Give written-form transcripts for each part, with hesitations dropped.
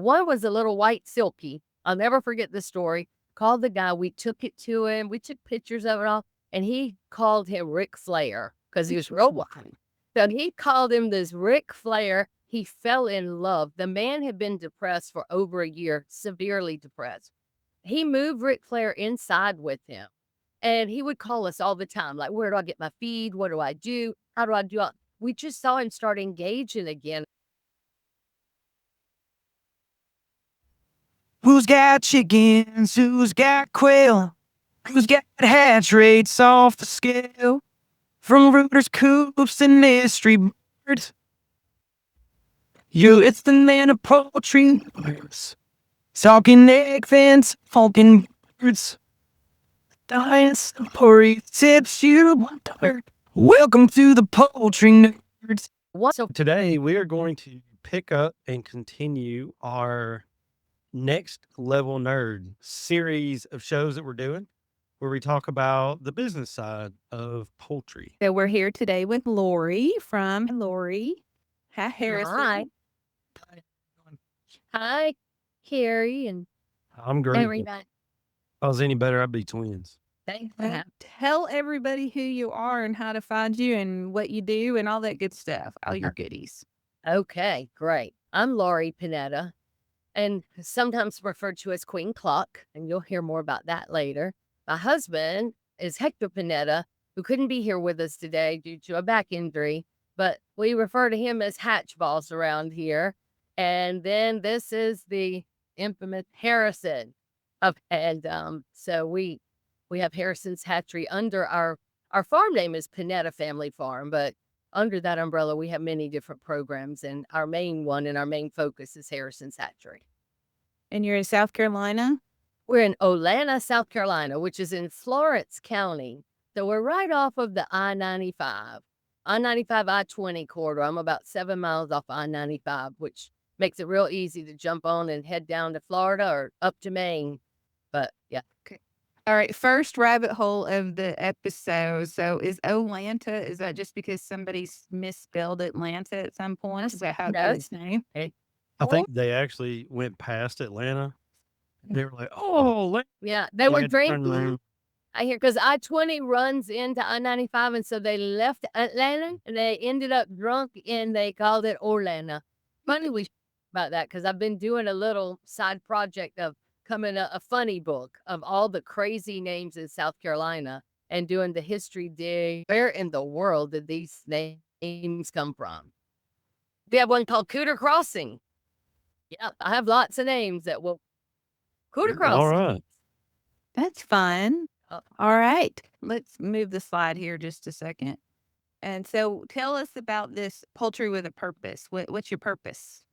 One was a little white silky. I'll never forget the story. Called the guy. We took it to him. We took pictures of it all. And he called him Ric Flair because he was real white. So he called him this Ric Flair. He fell in love. The man had been depressed for over a year, severely depressed. He moved Ric Flair inside with him. And he would call us all the time, like, where do I get my feed? What do I do? How do I do it? We just saw him start engaging again. Who's got chickens? Who's got quail? Who's got hatch rates off the scale? From rooters, coops, and mystery birds. It's the man of poultry nerds. Talking egg fence, talking birds. Diets, porry tips you want to learn. Welcome to the Poultry Nerds. So Today, we are going to pick up and continue our Next Level Nerd series of shows that we're doing, where we talk about the business side of poultry. So we're here today with Lori from Lori. Hi, Harrison. Hi, Carrie and I'm great. everybody. If I was any better, I'd be twins. Thanks. Tell everybody who you are and how to find you and what you do and all that good stuff, all your goodies. Okay, great. I'm Lori Pineda, and sometimes referred to as Queen Clock, and you'll hear more about that later. My husband is Hector Pineda, who couldn't be here with us today due to a back injury, but we refer to him as Hatch Boss around here. And then this is the infamous Harrison. So we have Harrison's Hatchery under our farm name is Pineda Family Farm, but under that umbrella, we have many different programs, and our main one and our main focus is Harrison's Hatchery. And you're in South Carolina? We're in Olathe, South Carolina, which is in Florence County. So we're right off of the I-95, I-20 corridor. I'm about 7 miles off I-95, which makes it real easy to jump on and head down to Florida or up to Maine. But yeah. Okay. All right. First rabbit hole of the episode. So is Olanta, is that just because somebody's misspelled Atlanta at some point? Is that how it got its name? I think they actually went past Atlanta. They were like, oh, Yeah, they were had to turn drinking. around. I hear because I-20 runs into I-95, and so they left Atlanta and they ended up drunk and they called it Orlando. Funny we about that because I've been doing a little side project of coming a funny book of all the crazy names in South Carolina and doing the history dig. Where in the world did these names come from? We have one called Cooter Crossing. Yeah, I have lots of names that will Cooter Crossing. All right. That's fun. Uh, All right. Let's move the slide here just a second. And so tell us about this poultry with a purpose. What's your purpose?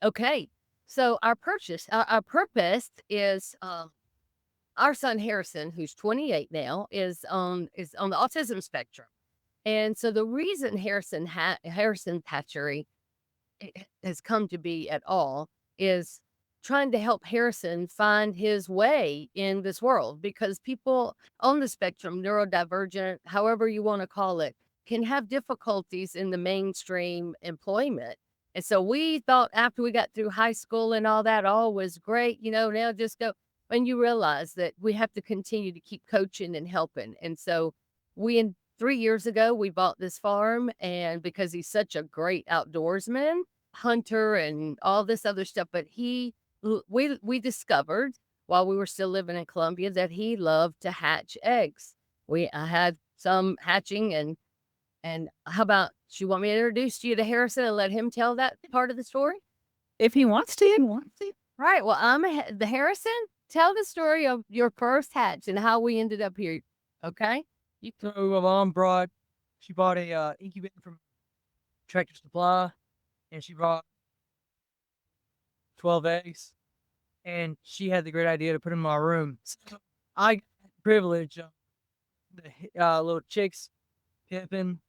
Okay, so our purpose is our son Harrison, who's 28 now, is on the autism spectrum, and so the reason Harrison's Hatchery has come to be at all is trying to help Harrison find his way in this world, because people on the spectrum, neurodivergent, however you want to call it, can have difficulties in the mainstream employment. And so we thought after we got through high school and all that, all was great, now just go. And you realize that we have to continue to keep coaching and helping. And so 3 years ago, we bought this farm, and because he's such a great outdoorsman, hunter, and all this other stuff, but we discovered while we were still living in Columbia that he loved to hatch eggs. I had some hatching, and how about you want me to introduce you to Harrison and let him tell that part of the story? If he wants to. Right. Well, the Harrison. Tell the story of your first hatch and how we ended up here. Okay. So my mom she bought a incubator from Tractor Supply, and she brought 12 eggs, and she had the great idea to put them in my room. So I got the privilege of the little chicks pipping.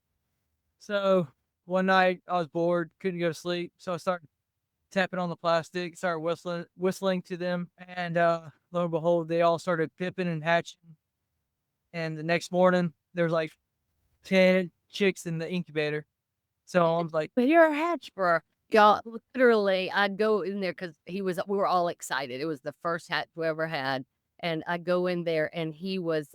So one night I was bored, couldn't go to sleep, so I started tapping on the plastic, started whistling to them, and lo and behold, they all started pipping and hatching. And the next morning, there was like 10 chicks in the incubator. So I was like, But you're a hatch, bro. Y'all, literally, I'd go in there because we were all excited. It was the first hatch we ever had. And I'd go in there and he would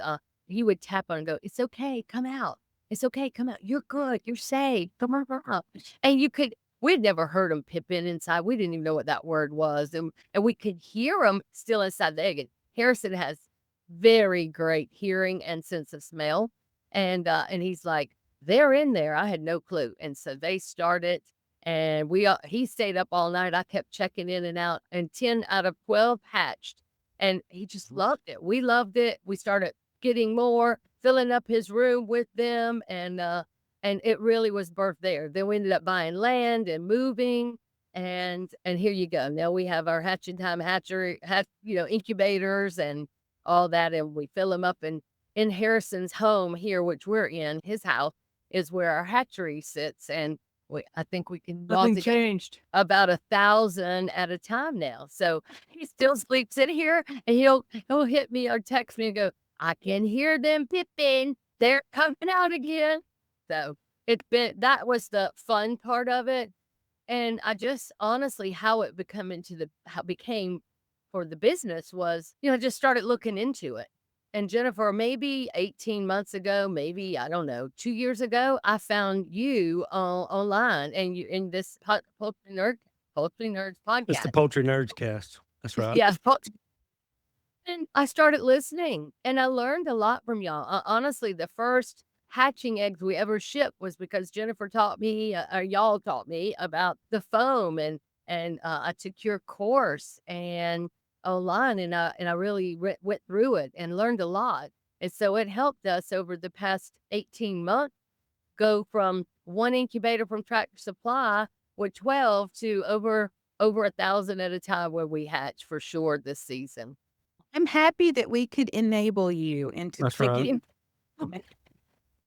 tap on and go, "It's okay, come out. It's okay, come out. You're good. You're safe. Come on up." And we'd never heard him pippin inside. We didn't even know what that word was. And we could hear him still inside the egg. And Harrison has very great hearing and sense of smell. And he's like, "They're in there." I had no clue. And so they started. And he stayed up all night. I kept checking in and out, and 10 out of 12 hatched. And he just loved it. We loved it. We started getting more, filling up his room with them, and it really was birthed there. Then we ended up buying land and moving, and here you go. Now we have our hatching time hatchery, incubators and all that, and we fill them up. And in Harrison's home here, which we're in, his house is where our hatchery sits, and I think we can Nothing changed. about 1,000 at a time now. So he still sleeps in here, and he'll hit me or text me and go, "I can hear them pipping. They're coming out again." So that was the fun part of it. And I just honestly, how it became for the business was, just started looking into it. And Jennifer, maybe 18 months ago, maybe, I don't know, 2 years ago, I found you online, and you in this Poultry Nerds It's the podcast. Poultry Nerds cast. That's right. Yeah, and I started listening, and I learned a lot from y'all. Honestly, the first hatching eggs we ever shipped was because Jennifer taught me, or y'all taught me about the foam, and I took your course and online, and I really went through it and learned a lot. And so it helped us over the past 18 months go from one incubator from Tractor Supply with 12 to over 1,000 at a time where we hatch for sure this season. I'm happy that we could enable you into That's right. taking.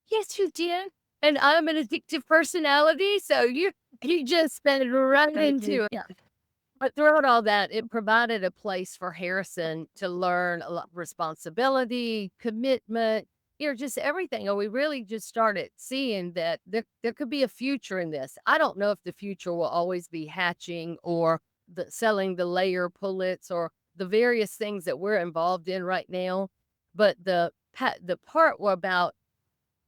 Yes, you did. And I'm an addictive personality, so you just spent right into it. Yeah. But throughout all that, it provided a place for Harrison to learn a lot responsibility, commitment, just everything. And we really just started seeing that there could be a future in this. I don't know if the future will always be hatching or selling the layer pullets or the various things that we're involved in right now. But the part about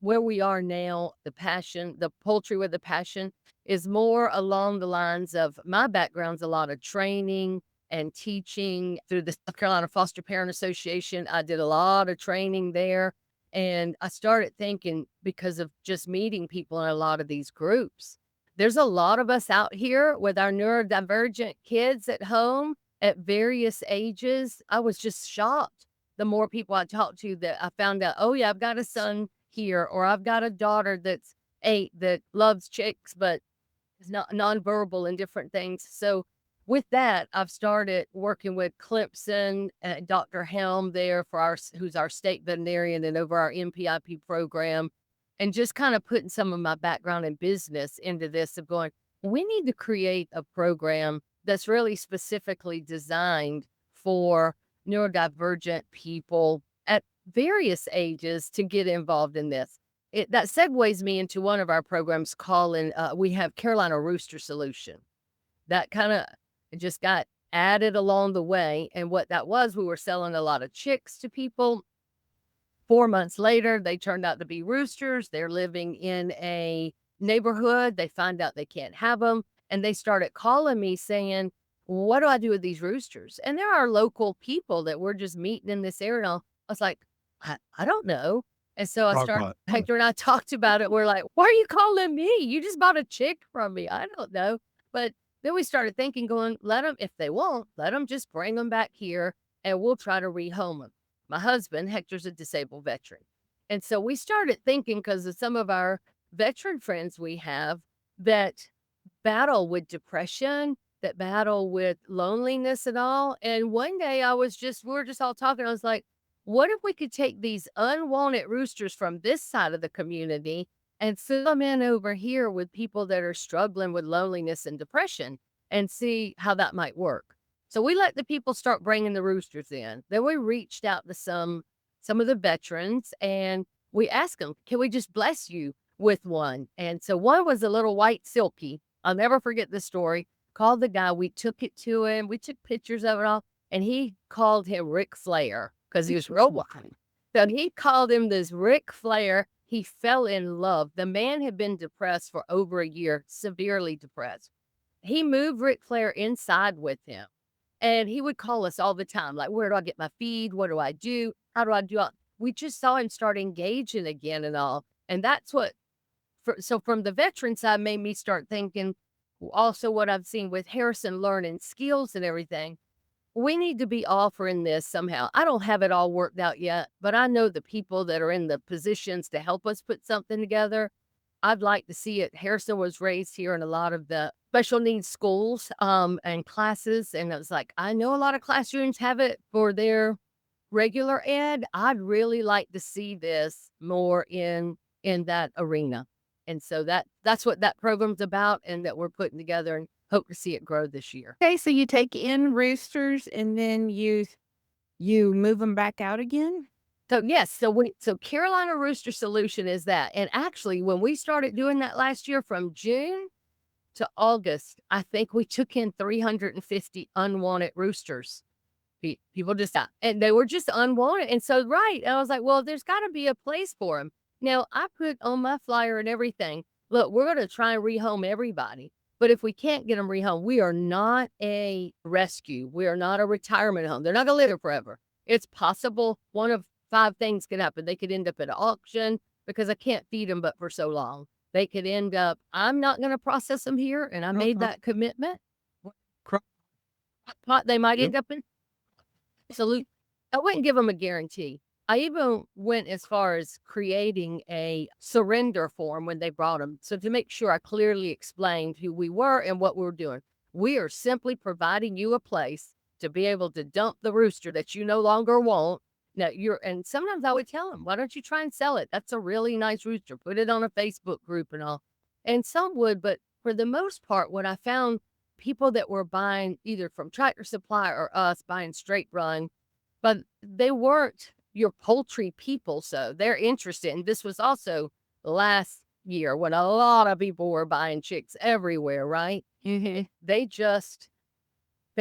where we are now, the passion, the poultry with a passion, is more along the lines of my background's a lot of training and teaching through the South Carolina Foster Parent Association. I did a lot of training there. And I started thinking, because of just meeting people in a lot of these groups, there's a lot of us out here with our neurodivergent kids at home at various ages. I was just shocked. The more people I talked to, that I found out, oh yeah, I've got a son here, or I've got a daughter that's 8 that loves chicks, but is not nonverbal and different things. So with that, I've started working with Clemson, Dr. Helm there who's our state veterinarian and over our MPIP program, and just kind of putting some of my background in business into this of going, we need to create a program that's really specifically designed for neurodivergent people at various ages to get involved in this. That segues me into one of our programs we have Carolina Rooster Solution. That kind of just got added along the way. And what that was, we were selling a lot of chicks to people. 4 months later, they turned out to be roosters. They're living in a neighborhood. They find out they can't have them. And they started calling me saying, what do I do with these roosters? And there are local people that we're just meeting in this area. I was like, I don't know. And so Hector and I talked about it. We're like, why are you calling me? You just bought a chick from me. I don't know. But then we started thinking, going, let them, if they won't, let them just bring them back here and we'll try to rehome them. My husband, Hector's a disabled veteran. And so we started thinking, because of some of our veteran friends we have that battle with depression, that battle with loneliness and all. And one day we were just all talking. I was like, what if we could take these unwanted roosters from this side of the community and fill them in over here with people that are struggling with loneliness and depression and see how that might work? So we let the people start bringing the roosters in. Then we reached out to some of the veterans and we asked them, can we just bless you with one? And so one was a little white silky. I'll never forget the story. Called the guy. We took it to him. We took pictures of it all. And he called him Ric Flair because he was real wild. So he called him this Ric Flair. He fell in love. The man had been depressed for over a year, severely depressed. He moved Ric Flair inside with him. And he would call us all the time, like, where do I get my feed? What do I do? How do I do it? We just saw him start engaging again and all. And that's what, so from the veteran side, made me start thinking, also what I've seen with Harrison learning skills and everything. We need to be offering this somehow. I don't have it all worked out yet, but I know the people that are in the positions to help us put something together. I'd like to see it. Harrison was raised here in a lot of the special needs schools and classes. And it was like, I know a lot of classrooms have it for their regular ed. I'd really like to see this more in that arena. And so that's what that program's about and that we're putting together and hope to see it grow this year. Okay, so you take in roosters and then you move them back out again? So yes, so Carolina Rooster Solution is that. And actually, when we started doing that last year from June to August, I think we took in 350 unwanted roosters. People just got, and they were just unwanted. And so, right, I was like, well, there's got to be a place for them. Now, I put on my flyer and everything, look, we're going to try and rehome everybody. But if we can't get them rehomed, we are not a rescue. We are not a retirement home. They're not going to live there forever. It's possible one of 5 things could happen. They could end up at an auction because I can't feed them but for so long. They could end up, I'm not going to process them here, and I made that commitment. They might end up in absolute. I wouldn't give them a guarantee. I even went as far as creating a surrender form when they brought them. So to make sure I clearly explained who we were and what we were doing. We are simply providing you a place to be able to dump the rooster that you no longer want. Now and sometimes I would tell them, why don't you try and sell it? That's a really nice rooster. Put it on a Facebook group and all. And some would, but for the most part, what I found, people that were buying either from Tractor Supply or us buying straight run, but they weren't your poultry people. So they're interested. And this was also last year when a lot of people were buying chicks everywhere, right? Mm-hmm. They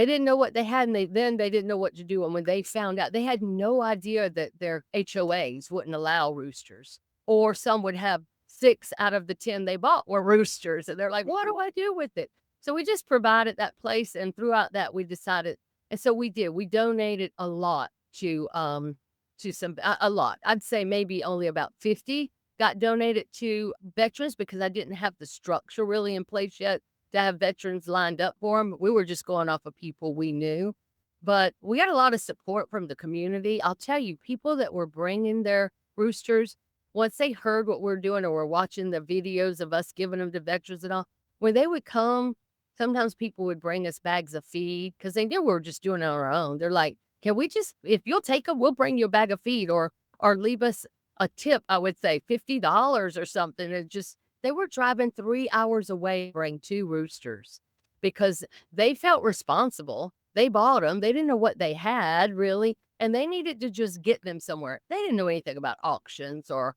didn't know what they had, and they didn't know what to do. And when they found out, they had no idea that their HOAs wouldn't allow roosters, or some would have 6 out of the 10 they bought were roosters. And they're like, what do I do with it? So we just provided that place. And throughout that, we decided. And so we did. We donated a lot to a lot. I'd say maybe only about 50 got donated to veterans because I didn't have the structure really in place yet to have veterans lined up for them. We were just going off of people we knew, but we got a lot of support from the community. I'll tell you, people that were bringing their roosters, once they heard what we're doing or were watching the videos of us giving them to veterans and all, when they would come, sometimes people would bring us bags of feed because they knew we were just doing it on our own. They're like, can we just, if you'll take them, we'll bring you a bag of feed or leave us a tip, I would say $50 or something. It just, they were driving 3 hours away to bring 2 roosters because they felt responsible. They bought them. They didn't know what they had really, and they needed to just get them somewhere. They didn't know anything about auctions or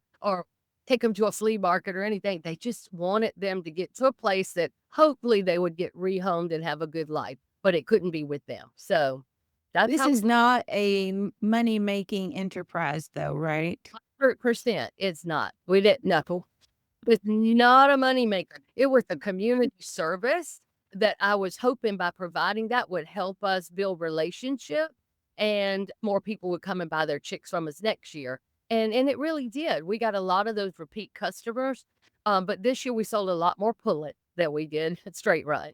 take them to a flea market or anything. They just wanted them to get to a place that hopefully they would get rehomed and have a good life, but it couldn't be with them. So this is not a money-making enterprise though, right? 100%. It's not. We didn't know. It's not a moneymaker. It was a community service that I was hoping by providing that would help us build relationship and more people would come and buy their chicks from us next year. And it really did. We got a lot of those repeat customers. But this year we sold a lot more pullet than we did straight run.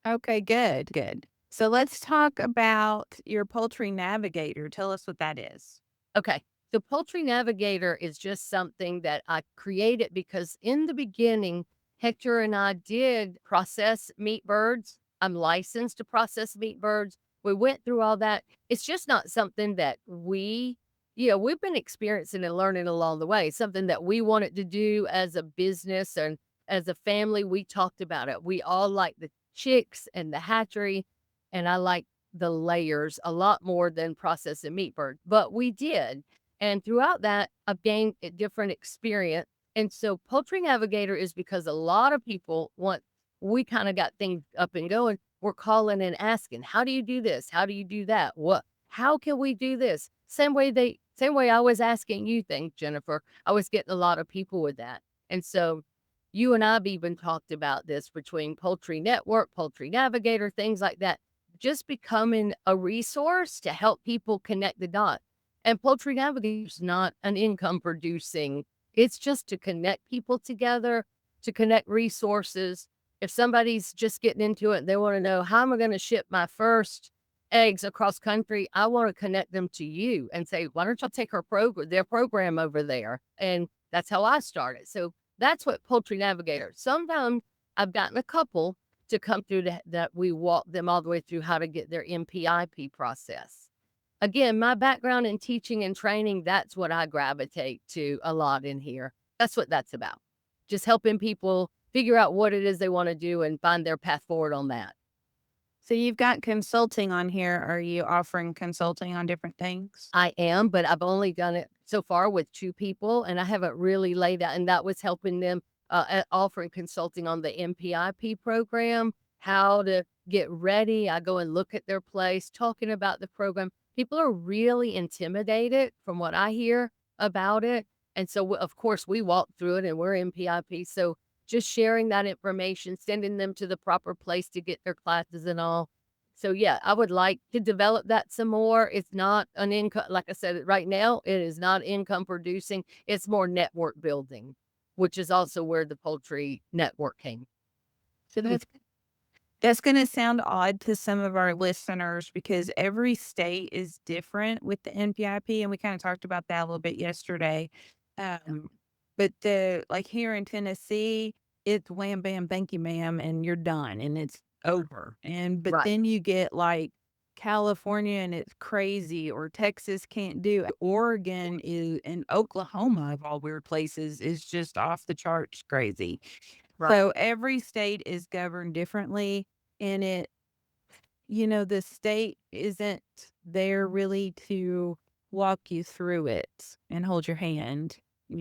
Okay, good. So let's talk about your Poultry Navigator. Tell us what that is. Okay. The Poultry Navigator is just something that I created because in the beginning, Hector and I did process meat birds. I'm licensed to process meat birds. We went through all that. It's just not something that we've been experiencing and learning along the way. Something that we wanted to do as a business and as a family. We talked about it. We all like the chicks and the hatchery, and I like the layers a lot more than processing meat birds. But we did. And throughout that, I've gained a different experience. And so Poultry Navigator is because a lot of people want we kind of got things up and going, we're calling and asking, how do you do this? How do you do that? How can we do this? Same way I was asking you things, Jennifer. I was getting a lot of people with that. And so you and I've even talked about this between Poultry Network, Poultry Navigator, things like that, just becoming a resource to help people connect the dots. And Poultry Navigator is not an income producing, it's just to connect people together, to connect resources. If somebody's just getting into it, they want to know, how am I going to ship my first eggs across country? I want to connect them to you and say, why don't y'all take their program over there? And that's how I started. So that's what Poultry Navigator. Sometimes I've gotten a couple to come through that we walk them all the way through how to get their MPIP process. Again, my background in teaching and training, that's what I gravitate to a lot in here. That's what that's about. Just helping people figure out what it is they want to do and find their path forward on that. So you've got consulting on here. Are you offering consulting on different things? I am, but I've only done it so far with 2 people, and I haven't really laid out, and that was helping them offering consulting on the MPIP program, how to get ready. I go and look at their place, talking about the program. People are really intimidated from what I hear about it. And so, of course, we walk through it and we're MPIP. So just sharing that information, sending them to the proper place to get their classes and all. So yeah, I would like to develop that some more. It's not an income, like I said, right now, it is not income producing. It's more network building, which is also where the Poultry Network came. So that's going to sound odd to some of our listeners because every state is different with the NPIP, and we kind of talked about that a little bit yesterday. But like here in Tennessee, it's wham, bam, thank you, ma'am, and you're done, and it's over. But Right. then you get like California, and it's crazy, or Texas can't do it. Oregon is, and Oklahoma, of all weird places, is just off the charts crazy. Right. So every state is governed differently, and the state isn't there really to walk you through it and hold your hand,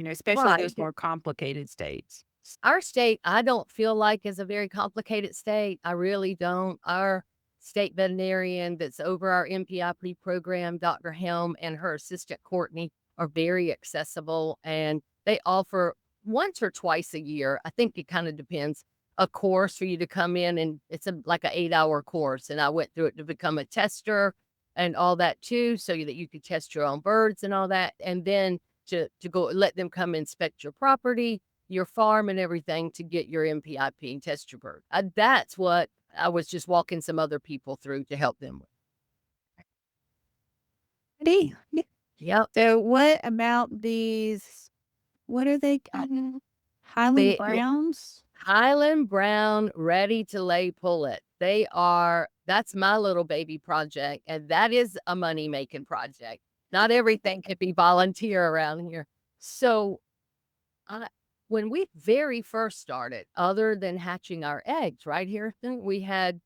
especially Right. those more complicated states. Our state, I don't feel like is a very complicated state. I really don't. Our state veterinarian that's over our MPIP program, Dr. Helm, and her assistant, Courtney, are very accessible, and they offer once or twice a year. I think it kind of depends, a course for you to come in, and it's like an 8-hour course. And I went through it to become a tester and all that too, so that you could test your own birds and all that. And then to go let them come inspect your property, your farm and everything to get your MPIP and test your bird. That's what I was just walking some other people through to help them with. Yep. So what about these, what are they called? Highland Browns? Highland Brown Ready to Lay Pullet. That's my little baby project, and that is a money-making project. Not everything can be volunteer around here. So when we very first started, other than hatching our eggs right here, we had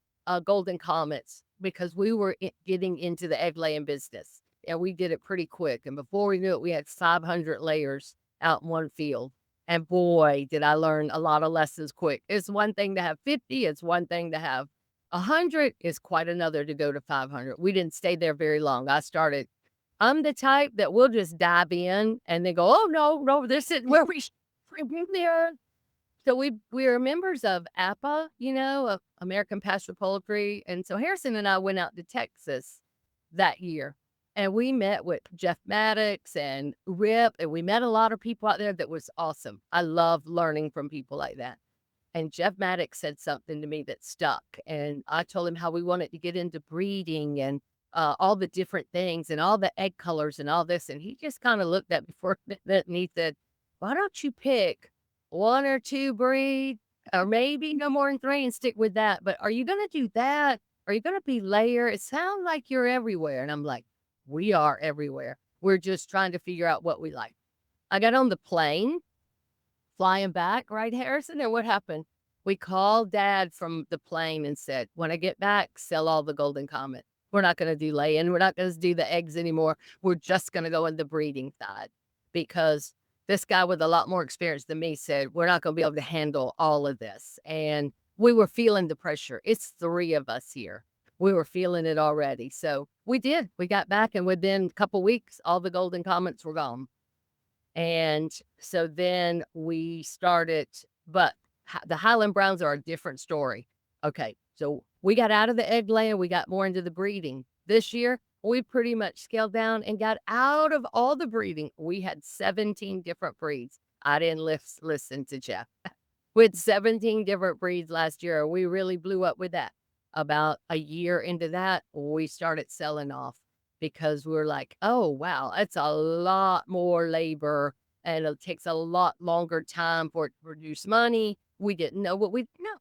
golden comets because we were getting into the egg laying business, and we did it pretty quick. And before we knew it, we had 500 layers out in one field. And boy, did I learn a lot of lessons quick. It's one thing to have 50. It's one thing to have 100. It's quite another to go to 500. We didn't stay there very long. I'm the type that will just dive in and they go, oh, no, this isn't where we should be there. So we are members of APA, of American Pastoral Poultry. And so Harrison and I went out to Texas that year. And we met with Jeff Maddox and Rip, and we met a lot of people out there that was awesome. I love learning from people like that. And Jeff Maddox said something to me that stuck. And I told him how we wanted to get into breeding and all the different things and all the egg colors and all this. And he just kind of looked at me for a minute and he said, why don't you pick 1 or 2 breeds, or maybe no more than 3 and stick with that? But are you going to do that? Are you going to be layer? It sounds like you're everywhere. And I'm like, we are everywhere. We're just trying to figure out what we like. I got on the plane, flying back, right, Harrison? And what happened? We called Dad from the plane and said, when I get back, sell all the golden comet. We're not going to do laying. We're not going to do the eggs anymore. We're just going to go in the breeding side, because this guy with a lot more experience than me said, we're not going to be able to handle all of this. And we were feeling the pressure. It's 3 of us here. We were feeling it already. So we did. We got back, and within a couple weeks, all the golden comments were gone. And so then we started, but the Highland Browns are a different story. Okay, so we got out of the egg laying, we got more into the breeding. This year, we pretty much scaled down and got out of all the breeding. We had 17 different breeds. I didn't listen to Jeff. With 17 different breeds last year, we really blew up with that. About a year into that, we started selling off because we were like, oh, wow, that's a lot more labor and it takes a lot longer time for it to produce money. We didn't know what we know.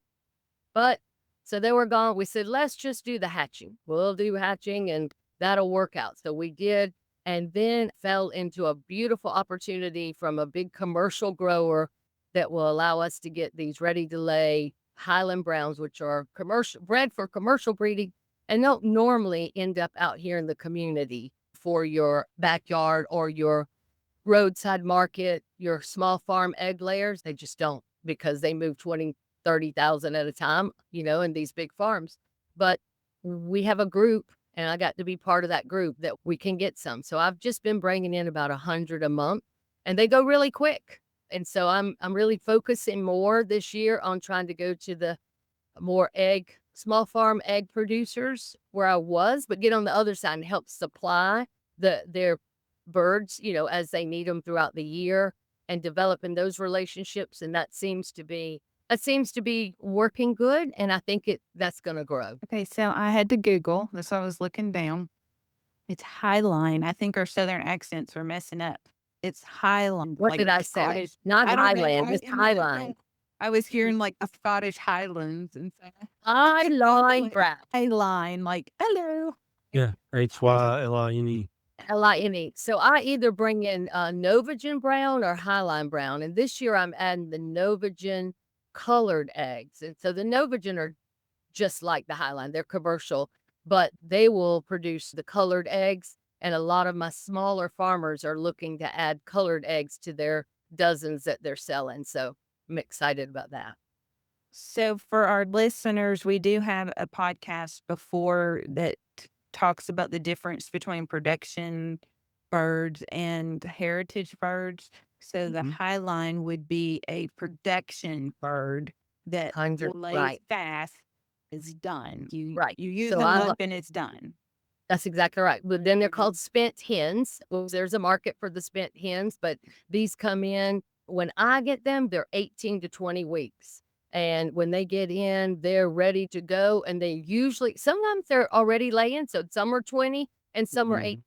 But so they were gone. We said, let's just do the hatching. We'll do hatching and that'll work out. So we did, and then fell into a beautiful opportunity from a big commercial grower that will allow us to get these ready to lay Highland Browns, which are bred for commercial breeding and don't normally end up out here in the community for your backyard or your roadside market, your small farm egg layers. They just don't, because they move 20, 30,000 at a time, in these big farms. But we have a group, and I got to be part of that group that we can get some. So I've just been bringing in about 100 a month, and they go really quick. And so I'm really focusing more this year on trying to go to the more small farm egg producers where I was, but get on the other side and help supply their birds, as they need them throughout the year, and developing those relationships. And that seems to be working good. And I think that's going to grow. Okay, so I had to Google. That's why I was looking down. It's Highline. I think our Southern accents were messing up. It's Highland. What did I say? Scottish. Not I don't know. Highland, it's Highline. I was hearing like the Scottish Highlands and stuff. Highline Brown. Highline, like, hello. Yeah. HYLINE. Line. So I either bring in Novagen Brown or Highline Brown. And this year I'm adding the Novagen colored eggs. And so the Novagen are just like the Highline. They're commercial, but they will produce the colored eggs. And a lot of my smaller farmers are looking to add colored eggs to their dozens that they're selling. So I'm excited about that. So for our listeners, we do have a podcast before that talks about the difference between production birds and heritage birds. So the Highline would be a production bird that lays fast. Is done. You use them up and it's done. That's exactly right. But then they're called spent hens. Well, there's a market for the spent hens, but these come in, when I get them, they're 18 to 20 weeks. And when they get in, they're ready to go. And they sometimes they're already laying. So some are 20 and some are 8,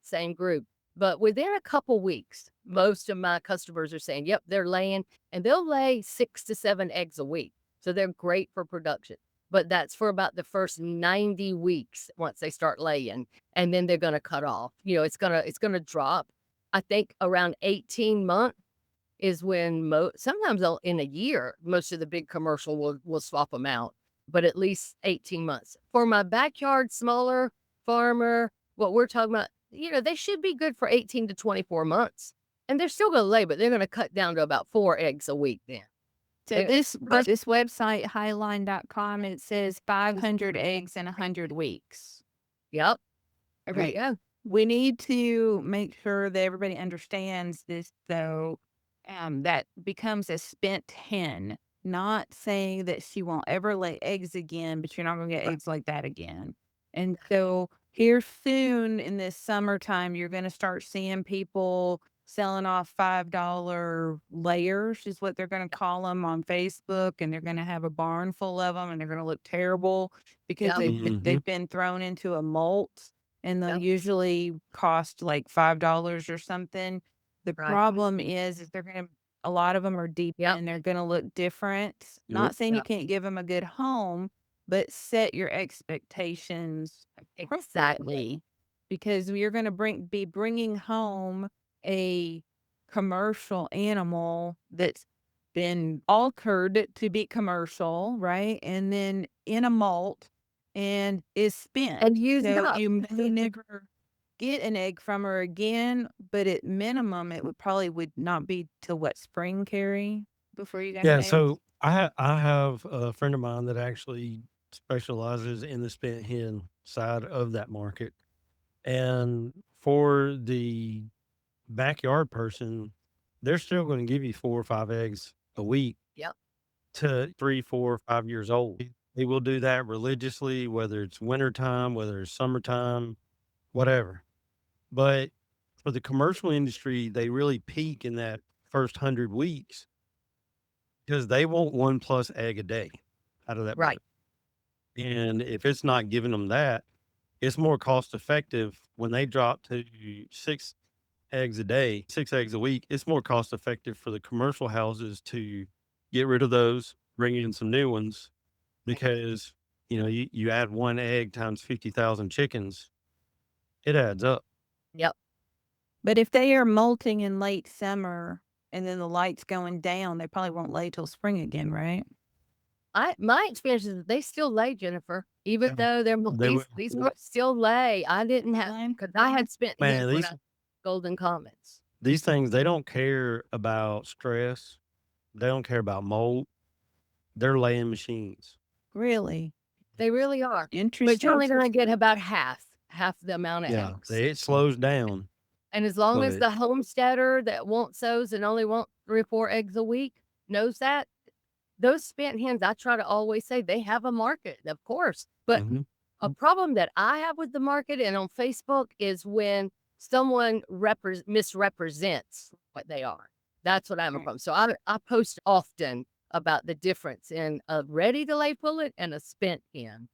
same group. But within a couple weeks, most of my customers are saying, yep, they're laying, and they'll lay 6 to 7 eggs a week. So they're great for production. But that's for about the first 90 weeks once they start laying, and then they're going to cut off. It's going to drop. I think around 18 months is when sometimes in a year, most of the big commercial will swap them out, but at least 18 months. For my backyard, smaller farmer, what we're talking about, they should be good for 18 to 24 months, and they're still going to lay, but they're going to cut down to about 4 eggs a week then. So this website, highline.com, it says 500 eggs in 100 weeks. Yep. Okay. Yeah. We need to make sure that everybody understands this, though. That becomes a spent hen, not saying that she won't ever lay eggs again, but you're not going to get eggs like that again. And so here soon in this summertime, you're going to start seeing people selling off $5 layers, is what they're going to call them, on Facebook, and they're going to have a barn full of them, and they're going to look terrible because they've been thrown into a molt, and they'll usually cost like $5 or something. The problem is a lot of them are deep and they're going to look different. Not saying you can't give them a good home, but set your expectations exactly, because you're going to be bringing home a commercial animal that's been altered to be commercial, right? And then in a molt and is spent. And used up. You may never get an egg from her again, but at minimum, it would not be till spring, Carrie? before you got Yeah, the eggs? so I have a friend of mine that actually specializes in the spent hen side of that market. And for the backyard person, they're still going to give you 4 or 5 eggs a week Yep. to 3, 4, 5 years old. They will do that religiously, whether it's wintertime, whether it's summertime, whatever. But for the commercial industry, they really peak in that first 100 weeks because they want 1+ egg a day out of that Right. bird. And if it's not giving them that, it's more cost effective when they drop to 6 eggs a day, 6 eggs a week. It's more cost effective for the commercial houses to get rid of those, bring in some new ones because, you add 1 egg times 50,000 chickens, it adds up. Yep. But if they are molting in late summer and then the light's going down, they probably won't lay till spring again, right? My experience is that they still lay, Jennifer, even Yeah. though They these will. birds still lay. I didn't have because I had spent Man, hens when these- Golden Comets. These things, they don't care about stress. They don't care about mold. They're laying machines. Really? They really are. Interesting. But you're only going to get about half the amount of Yeah, eggs. it slows down. And as long as But- the homesteader that wants those and only want 3 or 4 eggs a week knows that, those spent hens, I try to always say they have a market, of course. But Mhm. a problem that I have with the market and on Facebook is when someone misrepresents what they are. That's what I have a Right. problem. So I post often about the difference in a ready to lay pullet and a spent hen.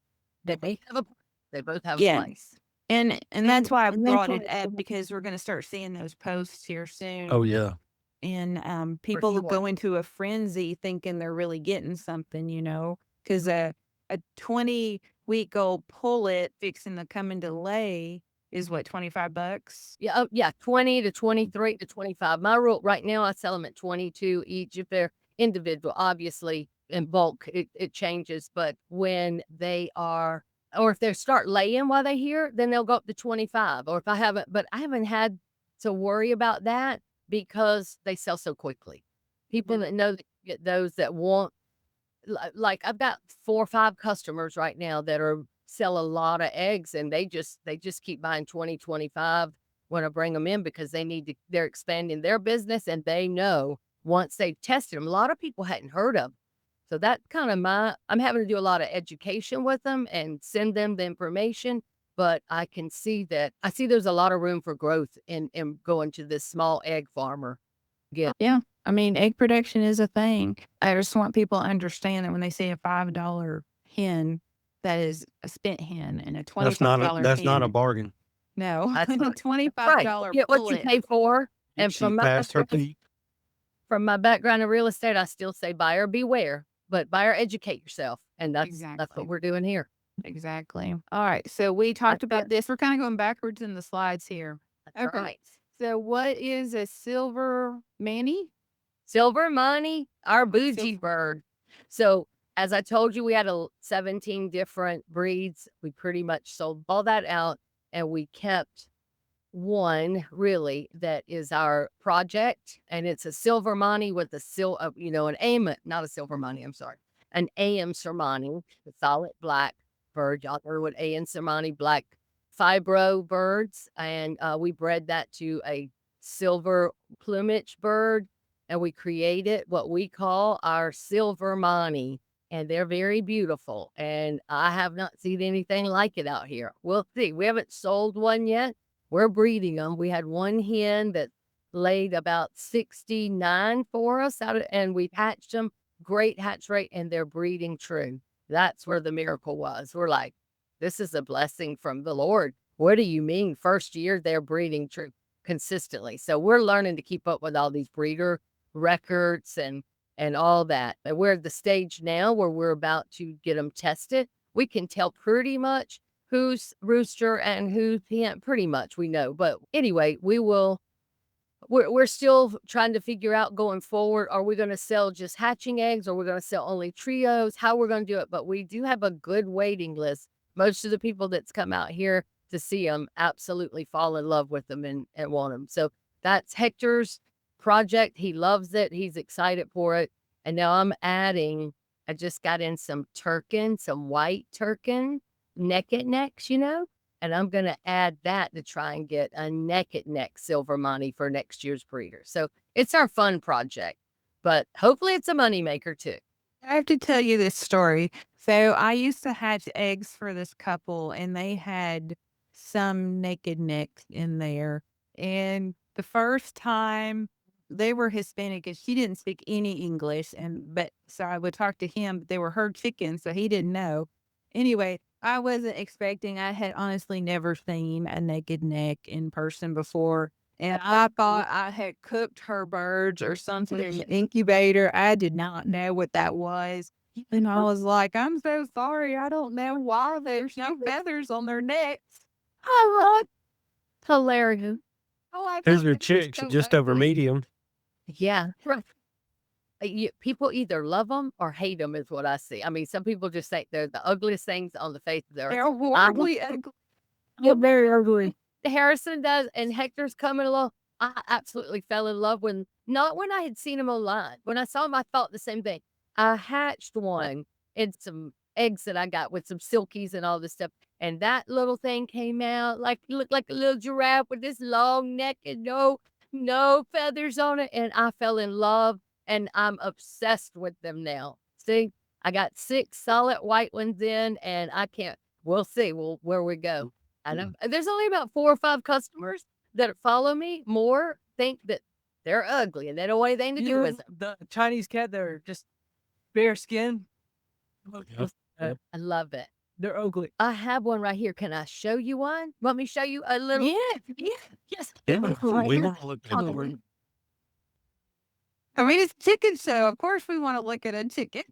They both have Yeah. a place. And that's why I and that's brought why it up because we're going to start seeing those posts here soon. Oh, yeah. And people will sure. go into a frenzy thinking they're really getting something, because a 20-week-old pullet fixing to come into lay is what, $25? Yeah, yeah, 20 to 23 to 25. My rule right now, I sell them at 22 each. If they're individual, obviously in bulk, it changes. But when they are, or if they start laying while they're here, then they'll go up to 25. Or if I haven't had to worry about that because they sell so quickly. People that know that get those that want, like I've got 4 or 5 customers right now that sell a lot of eggs and they just keep buying 20, 25 when I bring them in because they're expanding their business and they know once they've tested them, a lot of people hadn't heard of them. So that kind of I'm having to do a lot of education with them and send them the information, but I can see there's a lot of room for growth in going to this small egg farmer. Yeah. I mean, egg production is a thing. I just want people to understand that when they say a $5 hen, that is a spent hen, and a $25 That's not a hen. bargain. No, That's a not- $25 Get what you pullet. pay for. And She from passed her peak. my background in real estate, I still say buyer beware, but buyer educate yourself. And that's Exactly. what we're doing here. Exactly. All right. So we talked That's about it. this. We're kind of going backwards in the slides here. That's Okay. right. So what is a silver manny? Silver money, our bougie Silver- bird. So as I told you, we had 17 different breeds. We pretty much sold all that out and we kept one really that is our project. And it's a silver money with an AM, not a silver money, I'm sorry. An AM Sermani, the solid black bird. Y'all heard what AM Sermani, black fibro birds. And we bred that to a silver plumage bird. And we created what we call our silver Mani. And they're very beautiful. And I have not seen anything like it out here. We'll see. We haven't sold one yet. We're breeding them. We had one hen that laid about 69 for us and we've hatched them. Great hatch rate, and they're breeding true. That's where the miracle was. We're like, this is a blessing from the Lord. What do you mean? First year, they're breeding true consistently. So we're learning to keep up with all these breeder records and all that. And we're at the stage now where we're about to get them tested. We can tell pretty much who's rooster and who's hen, pretty much we know. But anyway, we're still trying to figure out going forward, are we going to sell just hatching eggs or we're going to sell only trios, how we're going to do it. But we do have a good waiting list. Most of the people that's come out here to see them absolutely fall in love with them and want them. So that's Hector's project. He loves it. He's excited for it. And now I just got in some white turkin, naked necks, and I'm going to add that to try and get a naked neck silver money for next year's breeder. So it's our fun project, but hopefully it's a moneymaker too. I have to tell you this story. So I used to hatch eggs for this couple, and they had some naked necks in there. And the first time they were Hispanic, and she didn't speak any English, but so I would talk to him. But they were her chickens, so he didn't know. Anyway, I wasn't expecting. I had honestly never seen a naked neck in person before. And I thought I had cooked her birds or something in the incubator. I did not know what that was. And I was like, I'm so sorry. I don't know why there's no feathers on their necks. I love Hilarious. Here's your chicks, just over medium. Yeah. Right. People either love them or hate them is what I see. I mean, some people just think they're the ugliest things on the face of the earth. They're horribly ugly. They're very ugly. Harrison does, and Hector's coming along. I absolutely fell in love with him. Not when I had seen him online. When I saw him, I thought the same thing. I hatched one in some eggs that I got with some silkies and all this stuff. And that little thing came out looked like a little giraffe with this long neck and no feathers on it. And I fell in love, and I'm obsessed with them now. See, I got 6 solid white ones in, and we'll see where we go. I know there's only about 4 or 5 customers that follow me. More think that they're ugly and they don't want anything to do with them. The Chinese cat, they're just bare skin. Yep. I love it. They're ugly. I have one right here. Can I show you one? Want me to show you a little? Yes. Yeah, we want to look at it. I mean, it's chicken, so of course we want to look at a chicken.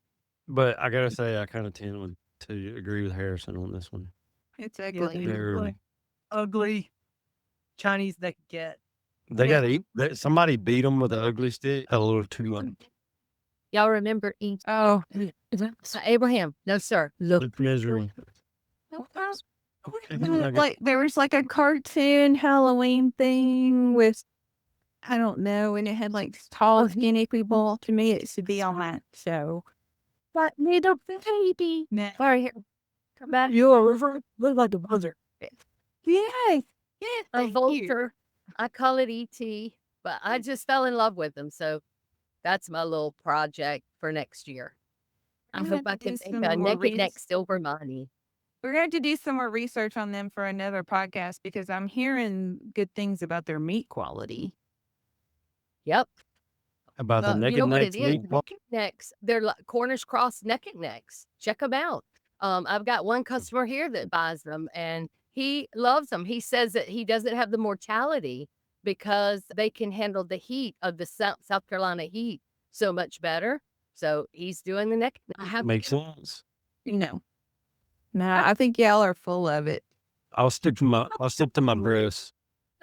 But I gotta say, I kind of tend to agree with Harrison on this one. It's Yeah, ugly. They're- ugly Chinese that get. They gotta eat. Somebody beat them with an ugly stick. A little too Y'all remember each Oh, Abraham? No, sir. Look. misery. like there was like a cartoon Halloween thing with, I don't know, and it had like tall, skinny people. To me, it should be on that show. But little baby. Nah. Sorry, here. Come back. You are river. Look like a buzzard. Yes, A thank you. vulture. I call it ET, but I just fell in love with them. So that's my little project for next year. I I'm hope gonna I can do make some a more naked neck res- silver money. We're going to do some more research on them for another podcast because I'm hearing good things about their meat quality. Yep. About the You naked know what necks. it is? Naked necks. They're like Cornish cross naked necks. Check them out. I've got one customer here that buys them, and he loves them. He says that he doesn't have the mortality because they can handle the heat of the South Carolina heat so much better. So he's doing the naked. I have Makes sense. No, I think y'all are full of it. I'll stick to my breasts.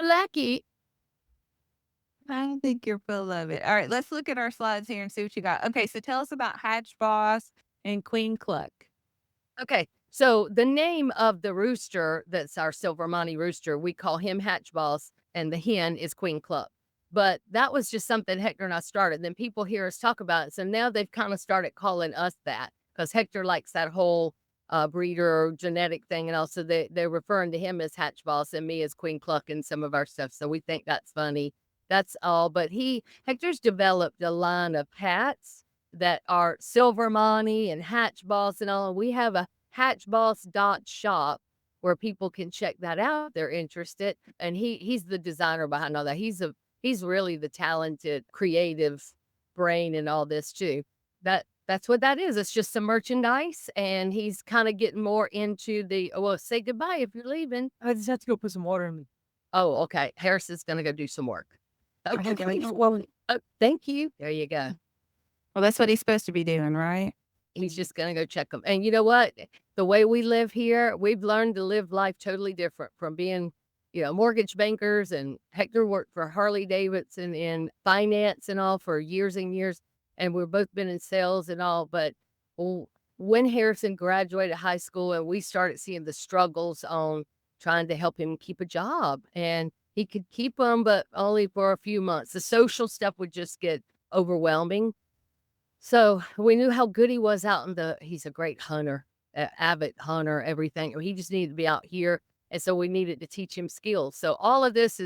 lucky. I think you're full of it. All right, let's look at our slides here and see what you got. Okay, so tell us about Hatch Boss and Queen Cluck. Okay, so the name of the rooster that's our Silver Monty rooster, we call him Hatch Boss, and the hen is Queen Cluck. But that was just something Hector and I started. Then people hear us talk about it. So now they've kind of started calling us that because Hector likes that whole breeder genetic thing. And also they're referring to him as Hatch Boss and me as Queen Cluck and some of our stuff. So we think that's funny. That's all. But Hector's developed a line of hats that are Silver Monty and Hatch Boss and all. We have a hatchboss.shop where people can check that out if they're interested. And he's the designer behind all that. He's really the talented, creative brain in all this too. That's what that is. It's just some merchandise, and he's kind of getting more into say goodbye if you're leaving. I just have to go put some water in me. Oh, okay. Harrison's gonna go do some work. Okay. Well, Thank you. There you go. that's what he's supposed to be doing, right? He's just gonna go check them. And you know what? The way we live here, we've learned to live life totally different from being, mortgage bankers, and Hector worked for Harley Davidson in finance and all for years and years. And we've both been in sales and all. But when Harrison graduated high school and we started seeing the struggles on trying to help him keep a job, and he could keep them, but only for a few months. The social stuff would just get overwhelming. So we knew how good he was out in he's a great hunter, avid hunter, everything. He just needed to be out here. And so we needed to teach him skills. So all of this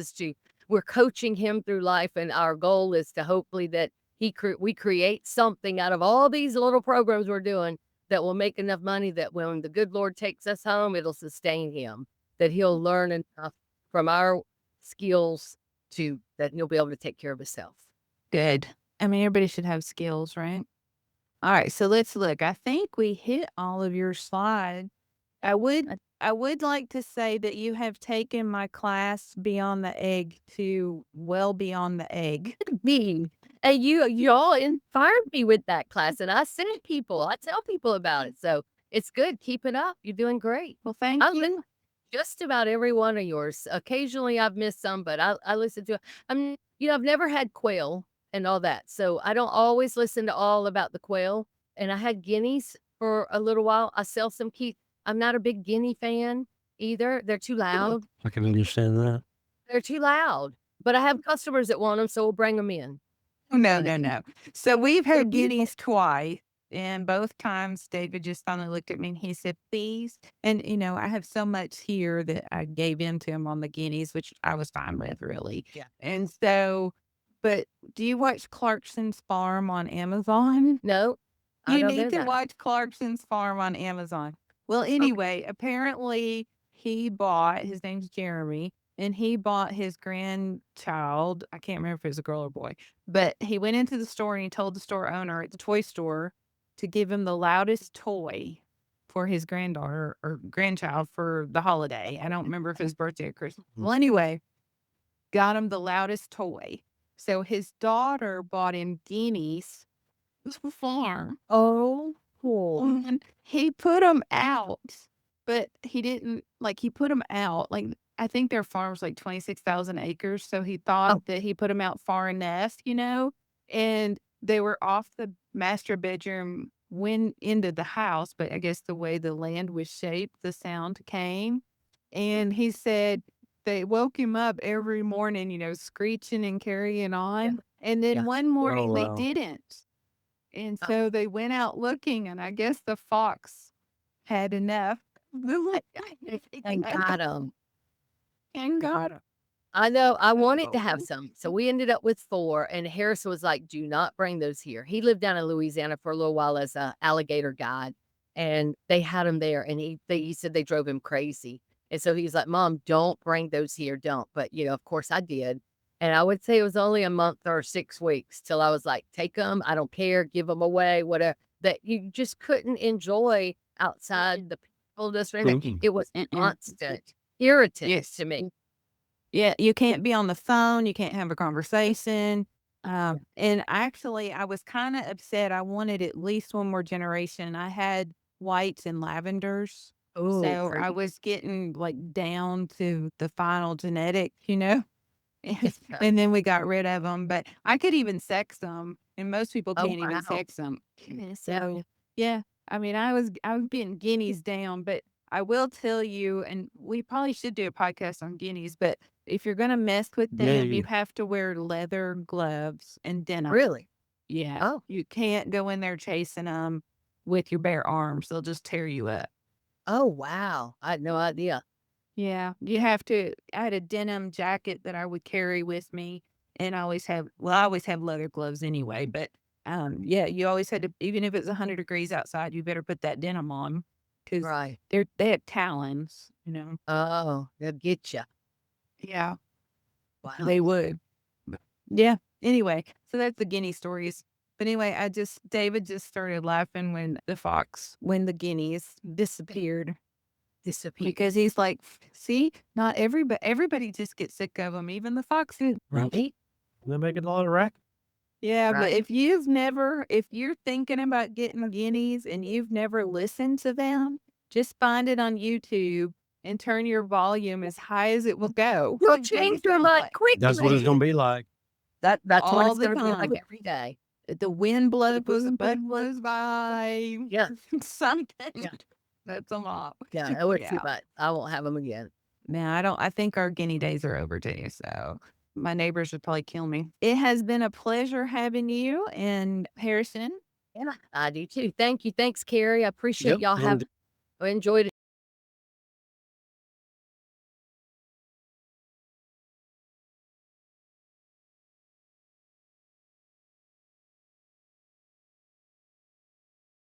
we're coaching him through life. And our goal is to hopefully that we create something out of all these little programs we're doing that will make enough money that when the good Lord takes us home, it'll sustain him, that he'll learn enough from our skills that he'll be able to take care of himself. Good. I mean, everybody should have skills, right? All right, so let's look. I think we hit all of your slides. I would like to say that you have taken my class Beyond the Egg to well beyond the egg. Me. And y'all inspired me with that class, and I tell people about it. So it's good. Keep it up. You're doing great. Well, thank I you. listen just about every one of yours. Occasionally I've missed some, but I listen to it. I've never had quail and all that. So I don't always listen to all about the quail. And I had guineas for a little while. I sell some I'm not a big guinea fan either. They're too loud. I can understand that. They're too loud. But I have customers that want them, so we'll bring them in. Oh, no. So we've had guineas twice, and both times David just finally looked at me and he said, please. And, I have so much here that I gave in to him on the guineas, which I was fine with, really. Yeah. And so, but do you watch Clarkson's Farm on Amazon? No, I You don't need do to that. watch Clarkson's Farm on Amazon. Well, anyway, apparently his name's Jeremy, and he bought his grandchild. I can't remember if it was a girl or boy, but he went into the store and he told the store owner at the toy store to give him the loudest toy for his granddaughter or grandchild for the holiday. I don't remember if it was birthday or Christmas. Well, anyway, got him the loudest toy. So his daughter bought him guineas for the farm. Oh, cool. And he put them out, but he didn't he put them out. I think their farm's 26,000 acres. So he thought that he put them out far enough, and they were off the master bedroom, went into the house. But I guess the way the land was shaped, the sound came. And he said they woke him up every morning, screeching and carrying on. Yeah. And then Yeah. one morning wow. they didn't. And so they went out looking, and I guess the fox had enough. And got them. And got him. I know. I wanted to have some. So we ended up with 4. And Harrison was like, do not bring those here. He lived down in Louisiana for a little while as an alligator guide. And they had him there. And he said they drove him crazy. And so he's like, Mom, don't bring those here. Don't. But, of course I did. And I would say it was only a month or 6 weeks till I was like, take them. I don't care. Give them away. Whatever. That you just couldn't enjoy outside the peacefulness. It was constant irritant to me. Yeah, you can't be on the phone. You can't have a conversation. And actually, I was kind of upset. I wanted at least one more generation. I had whites and lavenders. Oh, So I was getting down to the final genetic, And then we got rid of them. But I could even sex them, and most people Oh, can't even wow. sex them. Yeah. So yeah, I mean, I was getting guineas down, but I will tell you, and we probably should do a podcast on guineas. But if you're gonna mess with them, you have to wear leather gloves and denim. Really? Yeah. Oh. You can't go in there chasing them with your bare arms; they'll just tear you up. Oh, wow. I had no idea. Yeah, you have to. I had a denim jacket that I would carry with me, and I always have leather gloves anyway. But yeah, you always had to, even if it's 100 degrees outside, you better put that denim on because Right. they have talons. Oh, they'll get you. Yeah, Wow. they would. Yeah. Anyway, so that's the guinea stories. But anyway, David just started laughing when the guineas disappeared. Because he's like, see, not everybody just gets sick of them, even the foxes. Right. They're making a lot of racket. Yeah, but Right. if you're thinking about getting guineas and you've never listened to them, just find it on YouTube and turn your volume as high as it will go. You'll change your mind quickly. That's what it's going to be like. That's what all it's the going to be like time. every day. The wind blows by. Yeah. Something. Yeah. That's a lot. Yeah, it was too much. I won't have them again. Man, I think our guinea days are over too. So my neighbors would probably kill me. It has been a pleasure having you and Harrison. Yeah, I do too. Thank you. Thanks, Carrie. I appreciate Yep. y'all have enjoyed